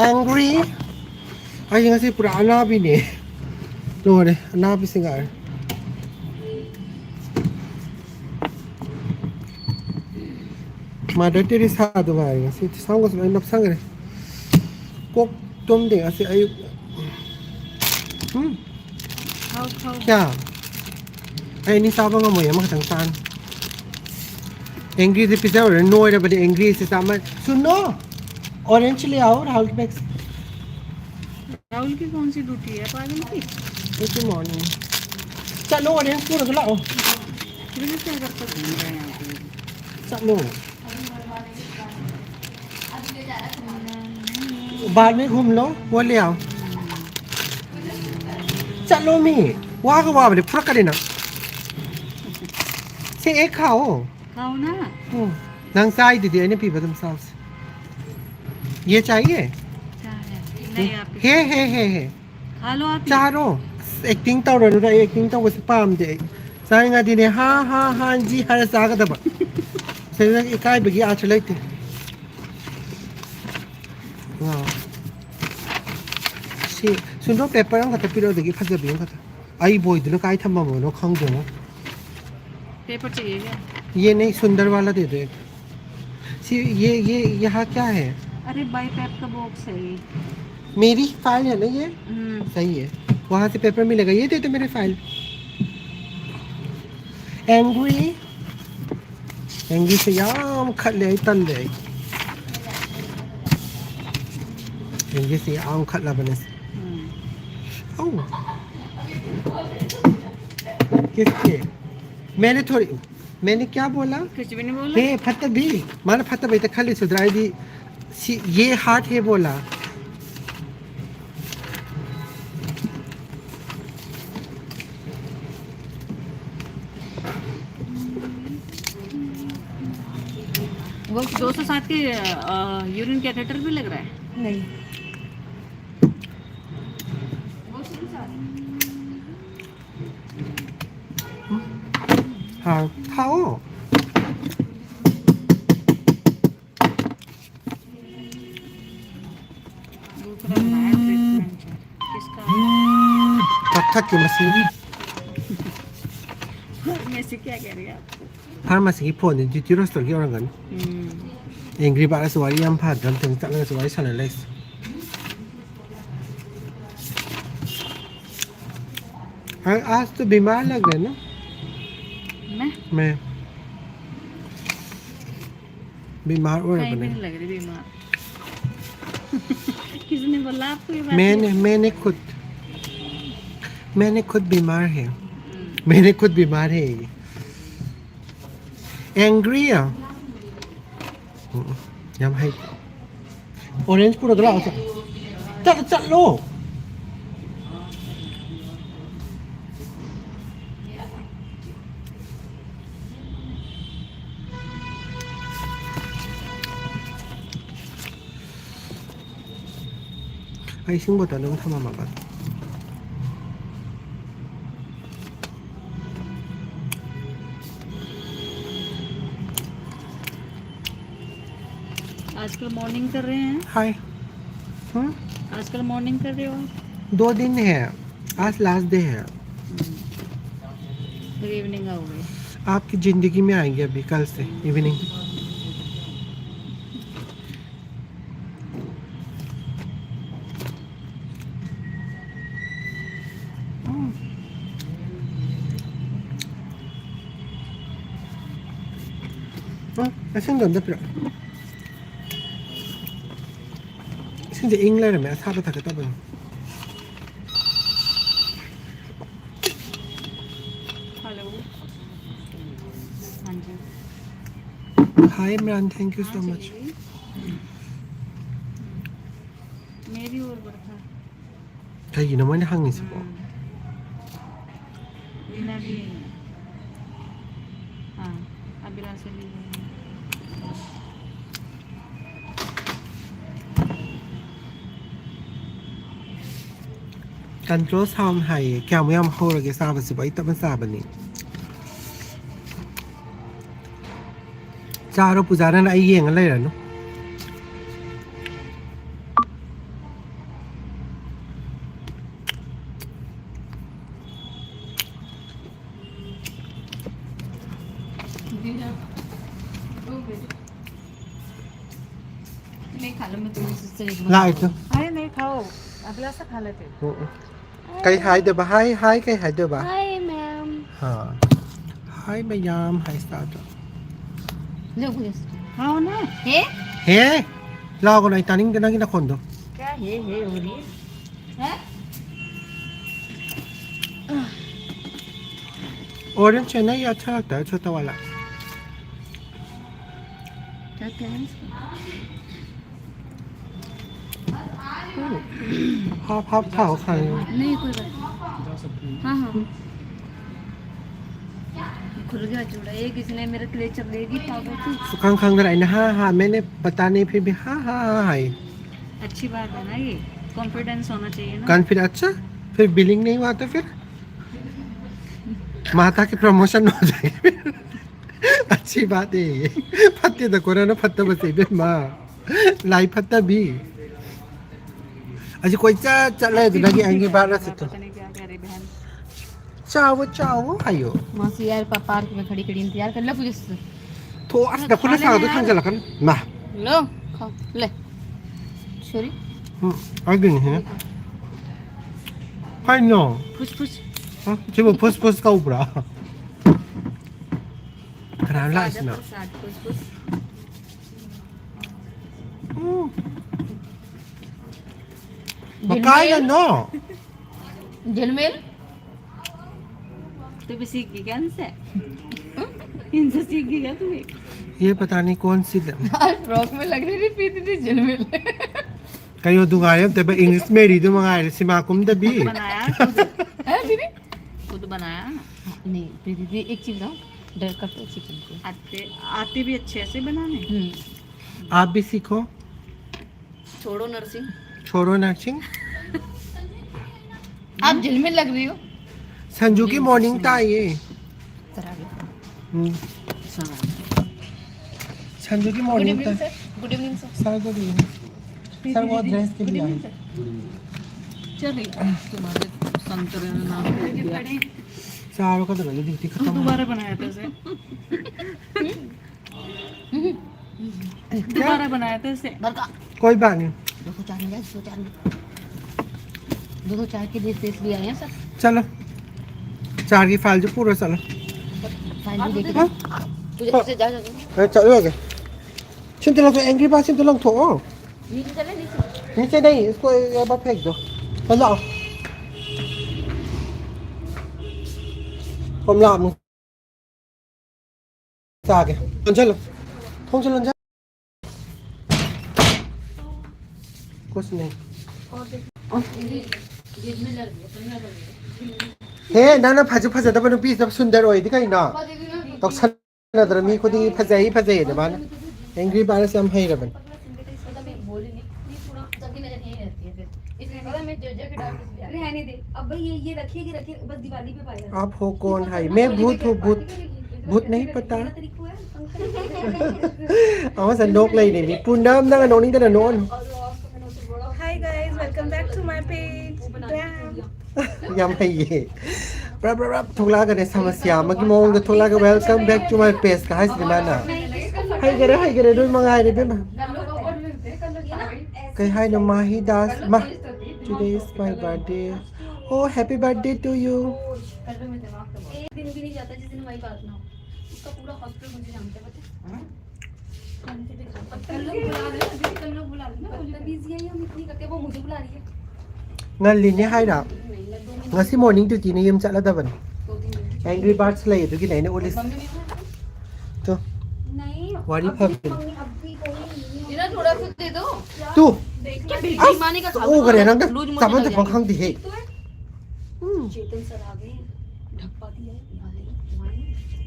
angry ay nga si pura anabi ni lore anabi singar Mother Teresa do nga si sangos ay napsangre kok tom ding asi ay क्या ay ni sabang mo yan makatangsan angry the pizza or no era but angry is sama सुनो orange ले आओ राहुल के bag से राहुल की कौन सी duty है पागल की गुड मॉर्निंग चलो ऑरेंज पूरा तो लाओ मुझे क्या करता घूम रहा है यहाँ पे चलो बाद में घूम लो वो ले आओ चलो मी वहाँ का वहाँ पूरा करे ना से एक खाओ खाओ ना नंग साई दीदी इन्हें पी बदम साउस ये चाहिए नहीं आप हे खा लो आप चारो एक्टिंग तो रहा है एक्टिंग तो वो स्पाम दे साइंगा दी ने हाँ जी हर साग दबा सेना इकाई बगी आज लेते वाह सी सुनो पेपर हम खाते पिरो देखी फंसे भी हम खाते आई बॉय दिलो काय थम्मा मोनो खाऊं दो पेपर चाहिए क्या ये नहीं सुंदर वाला दे दो एक सी ये यहाँ क्या है अरे बाई पैप का बॉक्स है ये मेरी फाइल है ना ये सही है वहाँ से पेपर मिलेगा ये दे दो मेरे फाइल एंग्री से याम खत ले तल ले एंग्री से याम खत ला बने किसके मैंने क्या बोला कुछ भी नहीं बोला हे फत्ता भी माना फत्ता भाई तक खाली सुधराई दी ये हार्ट है बोला वो 207 के यूरिन कैथेटर भी लग रहा है नहीं हाँ खाओ पत्थर की मशीन में से क्या कह रही है आप फार्मेसी की फोन जी जीरो स्टोर की orang kan एंग्री बार सवारी हम भाग दमถึง तक सवारी साने लेस आज तो बीमार लग रहे ना मैं बीमार हो रहा नहीं लग रही बीमार किसने बोला आपको ये बात मैंने खुद बीमार है मैंने खुद बीमार है एंग्री यम है ऑरेंज पूरा गला चलो 아이싱보다 너무 타마마가 आजकल मॉर्निंग कर रहे हैं हाय आजकल मॉर्निंग कर रहे हो आप 2 दिन है आज लास्ट डे है फिर इवनिंग आओगे आपकी जिंदगी में आएंगे अभी कल से इवनिंग ऐसे नहीं होता फिर 진짜 잉라를 मैं 사러 타겠다 봐. हेलो हाँ जी Hi Imran, thank you so much. मेरी और बरखा 자기 너무 항 있어. लीना भी हाँ अभिलाषा भी कंट्रोल साउंड है क्या मैं हम हो रहे साब से भाई तब साब नहीं चारों पुजारन आई ये ngale नो नहीं खा लो मैं तुम्हें lại thôi अरे नहीं खाओ अगला सा खा लेते cây hai được bà hai cây hai được bà Hi, ma'am. hả hai bà yam hai sao đó Look at this. खाओ ना Hey? हे lao con này ta nín cái nó khôn đâu क्या हे हो रही है orange này ya अच्छा लगता है छोटा वाला क्या क्या है भाप खाओ खाने नहीं कोई बात हाँ हाँ खुल गया चूड़ा ये किसी ने मेरे लिए चलेगी पागल तू खंग खंग रहा है ना हाँ मैंने पता नहीं फिर भी हाँ है अच्छी बात है ना ये कॉन्फिडेंस होना चाहिए ना कॉन्फिडेंस अच्छा फिर बिलिंग नहीं हुआ तो फिर माता की प्रमोशन हो जाएगी अच्छी बात है ये फत्ते तो कोरा ना फत्ता बस इबे माँ लाई फत्ता भी अजी कोई चले तो लगी आएंगे बारह से तो पता नहीं क्या कह रही बहन चावो आयो मासी यार पार्क में खड़ी खड़ी इंतजार कर लो पुलिस से तो आज dah pula sang tu kan jalan nah लो खाओ ले sorry lagi ni ya hai no कुछ कुछ ha cuba pus kau bra kerana isna कुछ कुछ makai kan no झिलमिल तू भी सीख गई क्या इनसे इनसे सीख गई क्या तू ये पता नहीं कौन सी आज फ्रॉक में लग रही थी पीती थी झिलमिल kayo dungayo tebe English meri tu mangai si makum tabi बनाया है दीदी खुद बनाया नहीं प्रीति दी एक चीज बताओ डर करते चिकन को आते भी अच्छे से बनाने आप भी सीखो छोड़ो नर्सिंग छोड़ो नर्सिंग आप झिलमिल लग रही हो संजू की मॉर्निंग था ये जरा संजू की गुड मॉर्निंग था evening sir good evening sir sir को दी सर वो ड्रेस के लिए आई चलिए तुम्हारे संतरे ने नाम दे दिया चारों का तो लगे ड्यूटी तू खत्म दोबारा बनाया था इसे दोबारा बनाया था इसे बरका कोई बात नहीं 204 में 204 के लिए टेस्ट भी आए हैं सर चलो चार की फाइल जो पूरा चलो फाइल भी देखे हाँ? तुझे उसे जा जा चलो आगे चिंता लग एंग्री बात चिंता लग थो नीचे चले नीचे नहीं इसको एक बार फेंक दो चलो हम लाम आगे चलो thông चलो जा कुछ नहीं झिलमिल लग रही है हे नाना फाजु फाजदब नुपी सब सुंदर ओय दिखाई ना तक सनदर मी खुदी फजई फजई दे बान एंग्री बार से हम है रबन रहने दे अब भाई ये रखिए बस दिवाली पे पाएगा आप हो कौन है मैं भूत हूँ भूत भूत नहीं पता आवाज संडोक लाई नहीं पुंडम ना नोनी दा known Hi guys, welcome back to my page. यम है ये ब्रा थोला का ने समस्या मगी मोंग द थोला का welcome back to my page का है सिमाना हाय करे दोय मंगाय रे बेमा कई हाय न माही दास मा today is my birthday oh happy birthday to you एक दिन भी नहीं जाता जिस दिन हमारी बात ना हो उसका पूरा हॉस्पिटल मुझे जानते हैं पता है कल लोग बुला लेना बदतमीजी है हम इतनी करते वो मुझे बुला रही है ngan lin ne hai da ngasi morning to ti ne yum chala da ban angry birds lai to ki lai ne olis to नहीं wari phab मम्मी अब भी कोई नहीं है थोड़ा सा दे दो tu क्या बेईमानी का ओ करे ना सामान से पंखang di he चेतन सर आ गए ढप्पा दिया है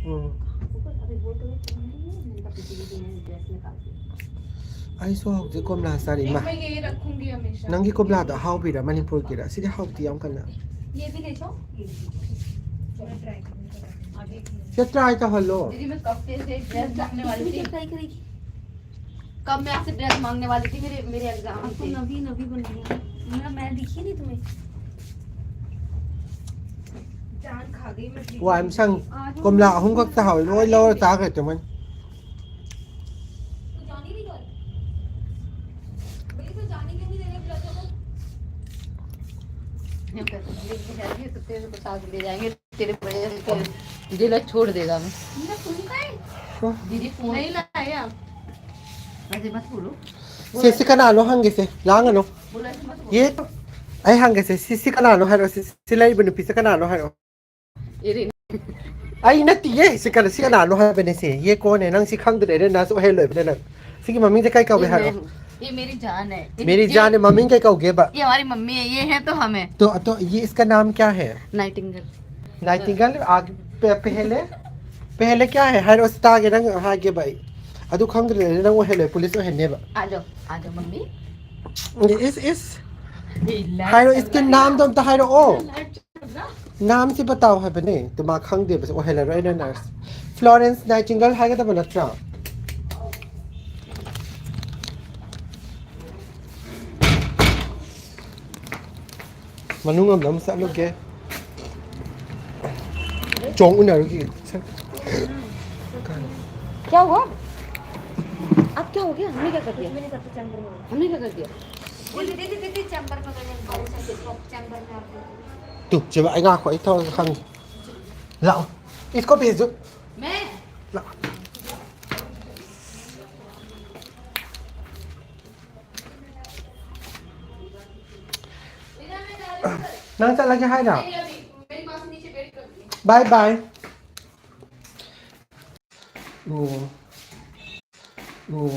ऊपर अभी वो तो मैंने कहा पीछे की ड्रेस निकाल दी ai so hok je komla sari ma मैं ये रखूंगी हमेशा nangi komla da how bi da manipur ki da sidi hok ti am kana ये भी ले जाओ चलो ट्राई करूंगा आगे ya try ta hallo दीदी मैं कब से ड्रेस मांगने वाली थी ट्राई करेगी कब मैं आपसे ड्रेस मांगने वाली थी मेरे एग्जाम आपको नवी बन रही है मैं दिखी नहीं तुम्हें जान खा गई मैं wa am sang komla ahung kak ta haw loi lo ta ga te man ये कहते हैं, लेके जाएंगे तो तेरे को साथ ले जाएंगे, तेरे वजह से जिला छोड़ देगा मैं। दीदी फोन नहीं लाया, ऐसे मत बोलो, Sisi kanano hangise? Langano. बोलो ऐसे मत बोलो। Ye ay hangise sisi kanano haro sila ibn pisa kanano haro. ये Ay nati ye si kanano haro benese. Ye kone nang si khang de na so hello bena. Sige mami de kai ka be haro. ये मेरी जान है, मेरी जान है mummy के कहोगे बा ये हमारी मम्मी है, ये है तो हम है। तो ये इसका नाम क्या है नाइटिंगेल। नाइटिंगेल आगे पहले पहले क्या है हर उस तागे नंग आगे भाई अदु खंग रे नंग वो हेले पुलिस वो हेने बा आ जाओ मम्मी। इस हायरो इसके नाम तो हायरो ओ नाम से बताओ है बने तो मा खंग दे बस वो हेले रे नर्स फ्लोरेंस नाइटिंगेल हागे तो बनत्रा Manungam nam sa look ke chong una रुकी क्या हुआ? अब क्या हो गया? हमने क्या कर दिया? हमने क्या कर दिया? दीदी चैम्बर में तू जब आएगा कोई तो खंग लाओ इसको भेज दो मैं लाओ नंग चला के हाय ना मेरी माँ से नीचे वेट करती है। बाय बाय ओ ओ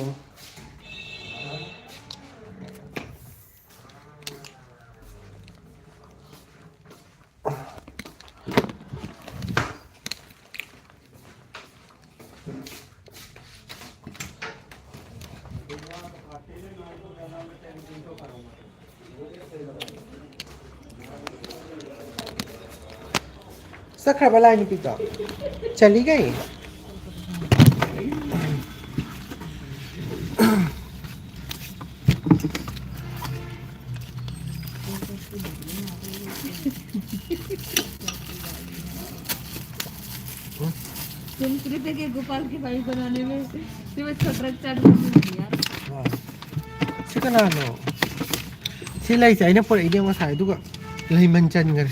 सखर वाला नहीं पीता चली गई संस्कृत के गोपाल की बाई बनाने में सिर्फ छटरक चाट यार सिकना नो सिलाई चाहिए ना पर इधर मसाले दुगा लही मंचन कर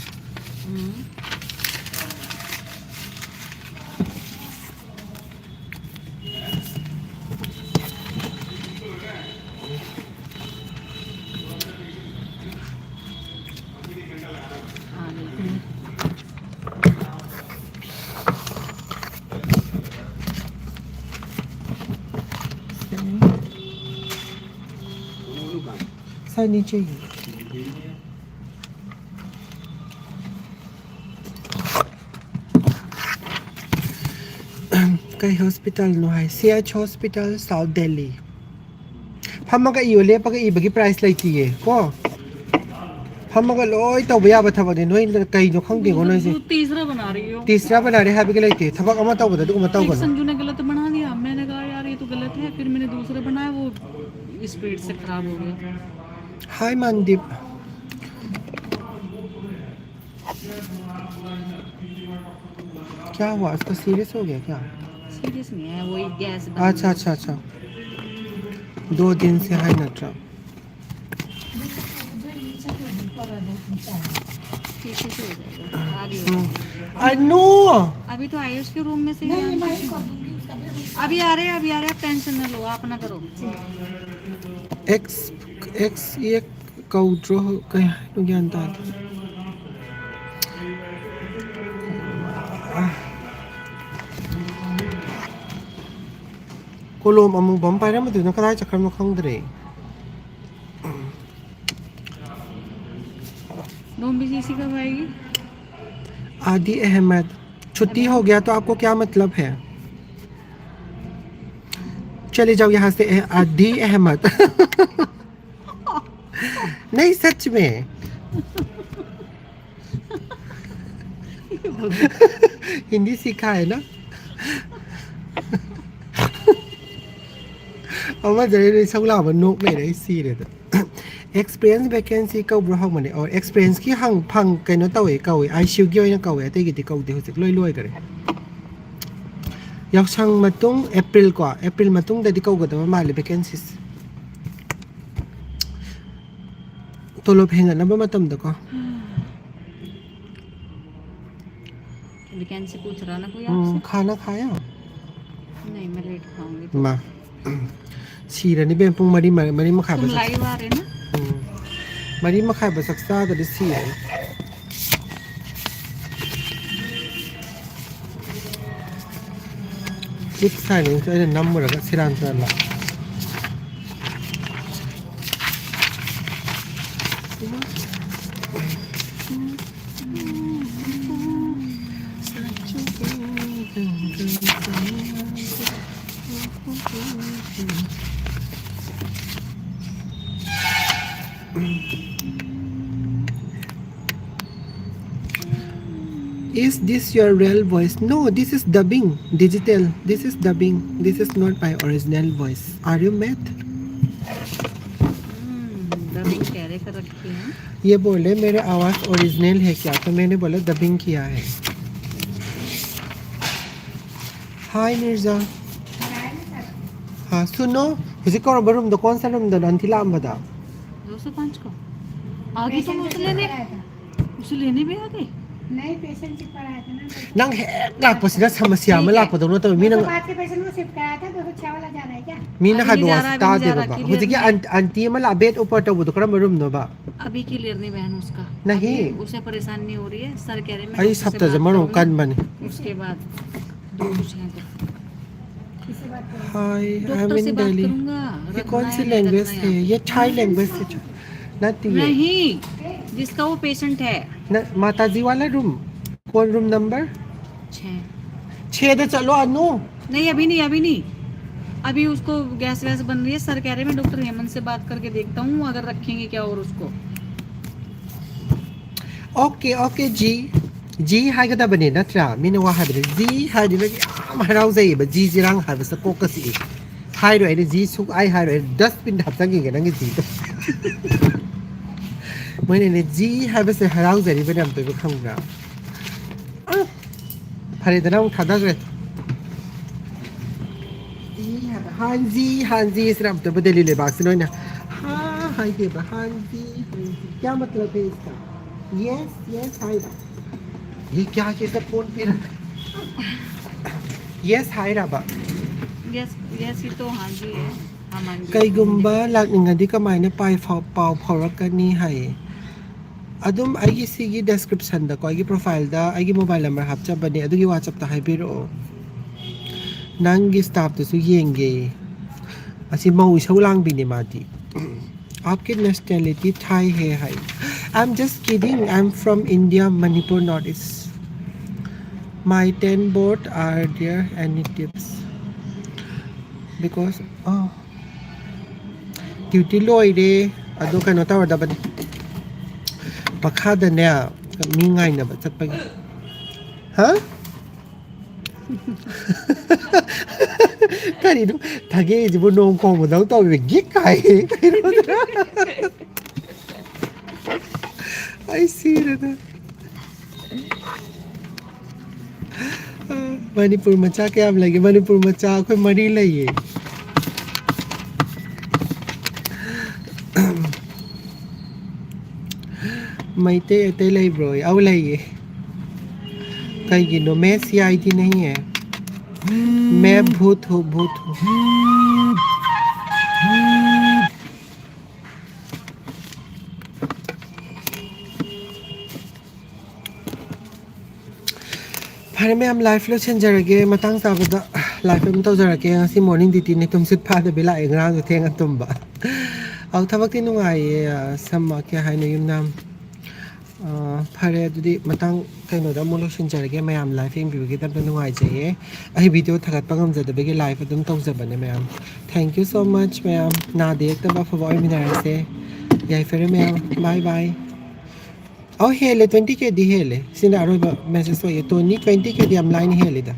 साइड नीचे ही कई हॉस्पिटल नो है CH हॉस्पिटल साउथ दिल्ली फमगा इयो ले पगा इबगी प्राइस लेती है को फमगा लोय तब याबा थबदे नोय कई नो खंगे गो नोय से तीसरा बना रही हो तीसरा बना रहे है बिगे लेते थबक अमा तब बता दुमा तब संजू ने गलत बना दिया मैंने कहा यार ये तो गलत है फिर मैंने दूसरा बनाया वो स्पीड से खराब हो गया हाय मनदीप क्या हुआ इसका सीरियस हो गया क्या सीरियस नहीं है वही गैस अच्छा अच्छा अच्छा 2 दिन से हाई नट्रा पीछे से हो जाएगा आ रही हो अनु अभी तो आयुष के रूम में से अभी आ रहे हैं आप टेंशन न लो आप ना करो एक्स ये कौद्रो कहीं तो ज्ञान था कोलोम अमु बम पायरा मत न कदाई चक्कर में खंगदरे नोम भी इसी कब आएगी आदि अहमद छुट्टी हो गया तो आपको क्या मतलब है चले जाओ यहाँ से आदि अहमद नहीं सच में हिंदी सीखा है ना अमा जरे सगला बन नोक ले रही सी रे एक्सपीरियंस वैकेंसी कौ ब्रो मने और एक्सपीरियंस की हंग फंग कइनो तवे कवे आईसीयू की ओइना कवे अते गिति कौदे हुजिक लोय लोय करे यावसंग मतुंग अप्रैल मतुंग ददि कौगदब माले vacancies tolop hengan na ba matam da ko weekend से पूछ रहा ना कोई आपसे खाना खाया नहीं मैं लेट खाऊंगी तो ma sirani ben pung mari mari makhai तुम ba लाइव आ रहे ना mari makhai ba saksa ga de sirani chip sai ne so nam mura ga siran sa la Is this your real voice? No, this is dubbing, digital. This is dubbing. This is not my original voice. Are you mad? Dubbing कह रहे कर रखी है ये बोले मेरे आवाज original है क्या तो मैंने बोला डबिंग किया है हाय मिर्जा हाँ सुनो मुझे कौन रूम दो कौन सा रूम दो अंतिला बता 205 को आगे तुम उसे लेने भी आ गए नहीं पेशेंट चिप पर आया था ना नंग लाख पसीना समस्या में लाख पदों तो मी नंग बात के पेशेंट को शिफ्ट कराया था 206 वाला जाना है क्या मी ना अभी हादो नहीं जा रहा, अस्ता अभी दे नहीं जा बाबा रहा, मुझे क्या अंती में लाबेट ऊपर तो वो तो करा रूम दो बा अभी क्लियर नहीं बहन उसका नहीं। अभी उसे परेशानी हो रही है सर कह रहे मैं अरे डॉक्टर से सब तो बात जमानो करूंगा, कान बने उसके बाद दो कुछ हैं तो किसी बात पे हाय आई एम डॉक्टर से इन बात दिल्ली करूंगा ये रखना कौन है, सी नहीं लैंग्वेज रखना है है। ये थाई लैंग्वेज है नती है नहीं जिसका वो पेशेंट है माताजी वाला रूम कौन रूम नंबर 6 दे चलो अनु नहीं अभी नहीं अभी उसको गैस वैस बन रही है सर कह रहे हैं मैं डॉक्टर हेमंत से बात करके देखता हूँ अगर रखेंगे क्या और उसको ओके ओके जी हाय गदा बने नत्रा मिन वा हाय जी हाय दिबे याम हराव जायो बा जी जिरां हाय बस कोकसी हाय रो ए जी सुक आई हाय रो डस्टबिन हाबतांगी के नंगे जी मैंने ने जी हाय बस हराव जायो बे नाम तो खंगा फरे दना थादा गरे हांजी इस नाम तो बदली ले बात सुनो ना हाँ हाय के बा हांजी क्या मतलब है इसका यस हाय ये क्या कैसे फोन पे यस हाय राबा यस ये तो हाँ जी है हाँ मान जी कईगुम्बा लाकनिंगदी कमायना पाई पाव फौरकनी हाय अदुम आइगी सिगी डिस्क्रिप्शन दा को आइगी प्रोफाइल दा आइगी मोबाइल नंबर हापचबने अदुगी WhatsApp ता हाइबिरो नंगी स्टाफ तो येंगे असी मऊ सौलांग बिने मादी आपके नेशनलिटी थाई है hi I am just kidding I am from India Manipur north east my 10 boat are there any tips because duty loide ado kano tawada ba pakada ne mi ngai na ba chatpagi ha kari no thage jibu nong kong mo daw to be gik kai I see that Manipur मचा क्या आप लगे मणिपुर मचा कोई मरी लइए मैते अते लई ब्रो अब लइए कहीं गिनो मैं CID नहीं है मैं भूत हूँ फरे में हम लाइफ लो चेंज जरगे मतंग साबदा लाइफ में तो जरगे सी मॉर्निंग ड्यूटी ने तुम सिट फाद बेला एग्रा जो थेंग तुम बा अब थबक नुआई सम क्या है न युम नाम फरे दुदी मतंग कइनो दा मोलो चेंज जरगे मैम लाइफ इन बिगे तब नुआई जाइए आई वीडियो थगत पगम जदबे के लाइफ तुम तो जबने ma'am thank you so much ma'am ना देख तब फॉर मिनर से याई फेरे ma'am bye bye Oh, hele 20K di hele. Sina aroy ba message so ito ni 20K di am line hele da.